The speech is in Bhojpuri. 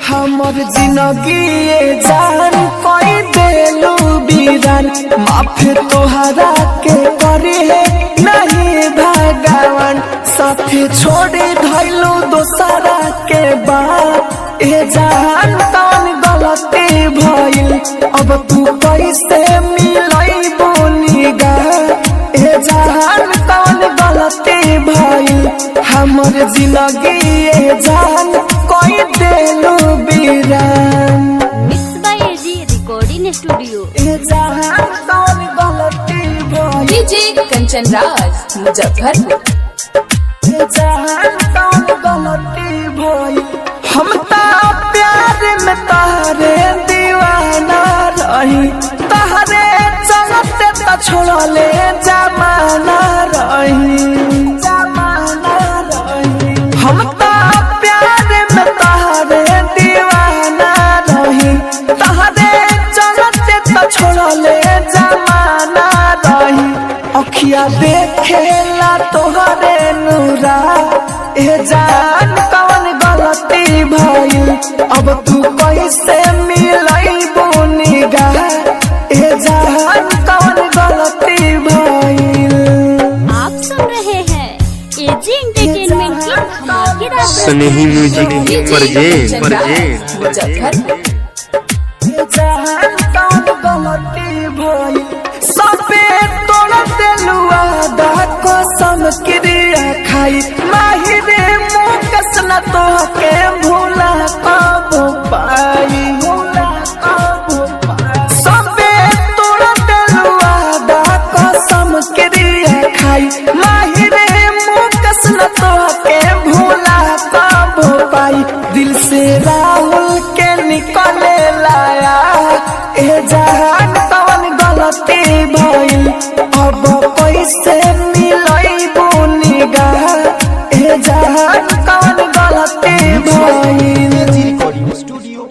हमर जिंदगी जान कोई देलू बीरान माफ तोहरा के करे नहीं भगवान साथी छोड़ी धैलू दोसरा के बात ए जान कौन गलती भइल अब तू कैसे मिलई बोनिगा ए जान कौन गलती भइल हमर जिंदगी जान कोई देलू बीरान mix by AG recording studio ए जान कौन गलती भइल डीजे कंचन राज मुजफ्फरपुर ए जान कौन गलती भइल हम ता प्यार में तहरे दीवाना रही तहरे चलते त छोड़ले जमाना रही हम ता प्यार में तहरे दीवाना रही तहरे चलते त छोड़ले जमाना रही अखिया देखेला तोहरे नूरा ए जान कौन गलती भइल अब तू कैसे मिलई बोनिगा ए जान कौन गलती भइल। आप सुन रहे हैं एजी एंटरटेनमेंट की धमाकेदार स्नेही म्यूजिक मुजफ्फरपुर ए जान कौन गलती भइल सबे तोड़ देलू आदा कसम क्रिया खाई माहिरे मुकस न तो के भूला कबो पाई सबे तोड़ देलू आदा कसम क्रिया खाई माहिरे मुकस न तो के भूला कबो पाई दिल से राहुल के निकले लाया ए जान कौन गलती भइल अब कैसे मिलई बोनिगा ए जान कौन गलती भइल। Recording studio